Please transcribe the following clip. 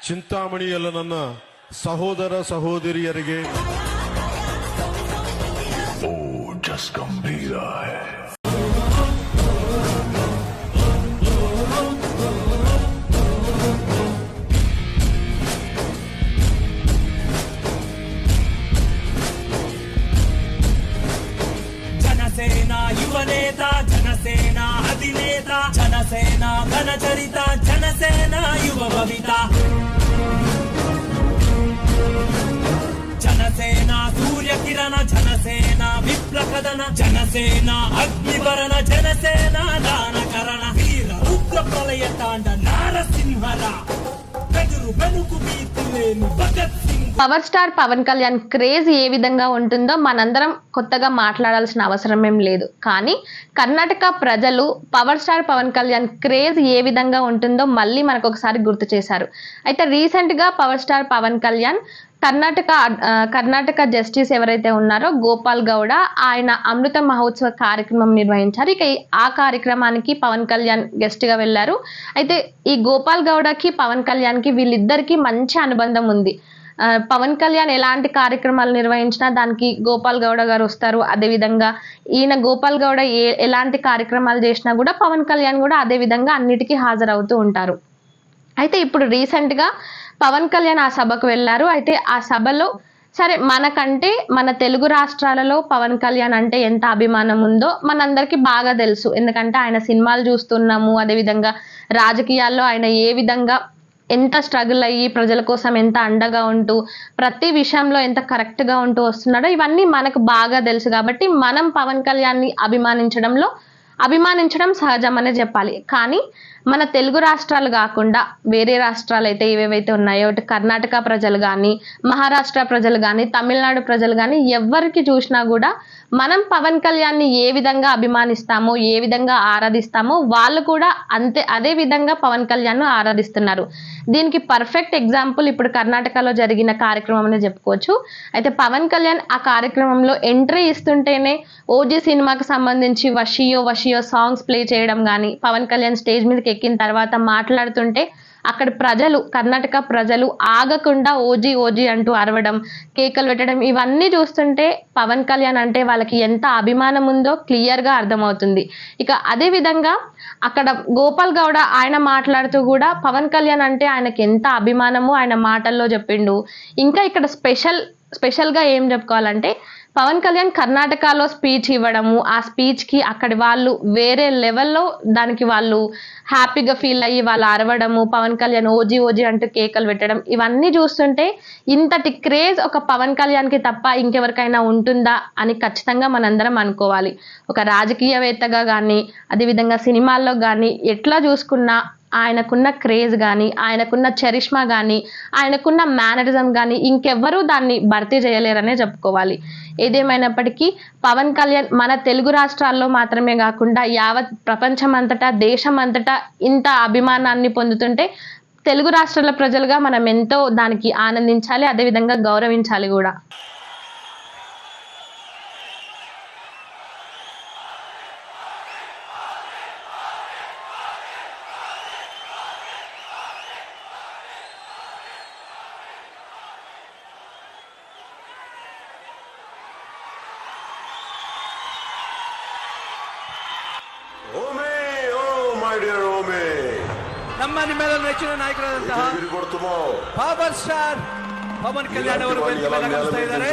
ಚಿಂತಾಮಣಿಯಲ್ಲ ನನ್ನ ಸಹೋದರ ಸಹೋದರಿಯರಿಗೆ जस गंभीरा है जनसेना युवनेता जनसेना अधिनेता जनसेना घनचरिता जनसेना युव भविता जनसेना सूर्यकिरण जनसेना विप्लवदन जनसेना अग्निवरण जनसेना दानकरण वीर रुद्र प्रलय तांड नारसिंहर बेदुरु बेनुकु बीतिलेनि Bhagat Singh. Power star Pawan Kalyan craze ఏ విధంగా ఉంటుందో మనందరం కొత్తగా మాట్లాడాల్సిన అవసరం ఏం లేదు. కానీ కర్ణాటక ప్రజలు power star Pawan Kalyan craze ఏ విధంగా ఉంటుందో మళ్ళీ మనకు ఒకసారి గుర్తు చేశారు. అయితే రీసెంట్ గా power star Pawan Kalyan Karnataka justice ఎవరైతే ఉన్నారో గోపాల్ గౌడ ఆయన అమృత మహోత్సవ కార్యక్రమం నిర్వహించారు. ఇక ఆ కార్యక్రమానికి పవన్ కళ్యాణ్ గెస్ట్ గా వెళ్ళారు. అయితే ఈ గోపాల్ గౌడకి పవన్ కళ్యాణ్ కి వీళ్ళిద్దరికి మంచి అనుబంధం ఉంది. పవన్ కళ్యాణ్ ఎలాంటి కార్యక్రమాలు నిర్వహించినా దానికి గోపాల్ గౌడ గారు వస్తారు. అదేవిధంగా ఈయన గోపాల్ గౌడ ఎలాంటి కార్యక్రమాలు చేసినా కూడా పవన్ కళ్యాణ్ కూడా అదే విధంగా అన్నిటికీ హాజరవుతూ ఉంటారు. అయితే ఇప్పుడు రీసెంట్ గా పవన్ కళ్యాణ్ ఆ సభకు వెళ్ళారు. అయితే ఆ సభలో సరే మనకంటే మన తెలుగు రాష్ట్రాలలో పవన్ కళ్యాణ్ అంటే ఎంత అభిమానం ఉందో మనందరికీ బాగా తెలుసు. ఎందుకంటే ఆయన సినిమాలు చూస్తున్నాము, అదేవిధంగా రాజకీయాల్లో ఆయన ఏ విధంగా ఎంత స్ట్రగుల్ అయ్యి ప్రజల కోసం ఎంత అండగా ఉంటూ ప్రతి విషయంలో ఎంత కరెక్ట్గా ఉంటూ వస్తున్నాడో ఇవన్నీ మనకు బాగా తెలుసు. కాబట్టి మనం పవన్ కళ్యాణ్ని అభిమానించడం సహజమనే చెప్పాలి. కానీ మన తెలుగు రాష్ట్రాలు కాకుండా వేరే రాష్ట్రాలు అయితే ఏవేవైతే ఉన్నాయో ఇటు కర్ణాటక ప్రజలు కానీ, మహారాష్ట్ర ప్రజలు కానీ, తమిళనాడు ప్రజలు కానీ ఎవరికి చూసినా కూడా మనం పవన్ కళ్యాణ్ని ఏ విధంగా అభిమానిస్తామో, ఏ విధంగా ఆరాధిస్తామో వాళ్ళు కూడా అదే విధంగా పవన్ కళ్యాణ్ను ఆరాధిస్తున్నారు. దీనికి పర్ఫెక్ట్ ఎగ్జాంపుల్ ఇప్పుడు కర్ణాటకలో జరిగిన కార్యక్రమం అని చెప్పుకోవచ్చు. అయితే పవన్ కళ్యాణ్ ఆ కార్యక్రమంలో ఎంట్రీ ఇస్తుంటేనే ఓజీ సినిమాకి సంబంధించి వషియో సాంగ్స్ ప్లే చేయడం కానీ, పవన్ కళ్యాణ్ స్టేజ్ మీదకి ఎక్కిన తర్వాత మాట్లాడుతుంటే అక్కడ కర్ణాటక ప్రజలు ఆగకుండా ఓజీ అంటూ అరవడం, కేకలు పెట్టడం ఇవన్నీ చూస్తుంటే పవన్ కళ్యాణ్ అంటే వాళ్ళకి ఎంత అభిమానం ఉందో క్లియర్గా అర్థమవుతుంది. ఇక అదే విధంగా అక్కడ గోపాల్ గౌడ ఆయన మాట్లాడుతూ కూడా పవన్ కళ్యాణ్ అంటే ఆయనకి ఎంత అభిమానమో ఆయన మాటల్లో చెప్పిండు. ఇంకా ఇక్కడ స్పెషల్గా ఏం చెప్పుకోవాలంటే పవన్ కళ్యాణ్ కర్ణాటకలో స్పీచ్ ఇవ్వడము, ఆ స్పీచ్కి అక్కడి వాళ్ళు వేరే లెవెల్లో దానికి వాళ్ళు హ్యాపీగా ఫీల్ అయ్యి వాళ్ళు అరవడము, పవన్ కళ్యాణ్ ఓజీ అంటూ కేకలు పెట్టడం ఇవన్నీ చూస్తుంటే ఇంతటి క్రేజ్ ఒక పవన్ కళ్యాణ్కి తప్ప ఇంకెవరికైనా ఉంటుందా అని ఖచ్చితంగా మనందరం అనుకోవాలి. ఒక రాజకీయవేత్తగా కానీ, అదేవిధంగా సినిమాల్లో కానీ ఎట్లా చూసుకున్నా ఆయనకున్న క్రేజ్ కానీ, ఆయనకున్న చరిష్మా కానీ, ఆయనకున్న మేనరిజం కానీ ఇంకెవ్వరూ దాన్ని భర్తీ చేయలేరనే చెప్పుకోవాలి. ఏదేమైనప్పటికీ పవన్ కళ్యాణ్ మన తెలుగు రాష్ట్రాల్లో మాత్రమే కాకుండా యావత్ ప్రపంచం అంతటా, దేశం అంతటా ఇంత అభిమానాన్ని పొందుతుంటే తెలుగు రాష్ట్రాల ప్రజలుగా మనం ఎంతో దానికి ఆనందించాలి, అదేవిధంగా గౌరవించాలి కూడా. ನಮ್ಮ ನಿಮ್ಮೆಲ್ಲ ನೆಚ್ಚಿನ ನಾಯಕರಾದಂತಹ ಪವರ್ ಸ್ಟಾರ್ ಪವನ್ ಕಲ್ಯಾಣ್ ಅವರು ವೇದಿಕೆ ಮೇಲೆ ಆಗಮಿಸ್ತಾ ಇದ್ದಾರೆ.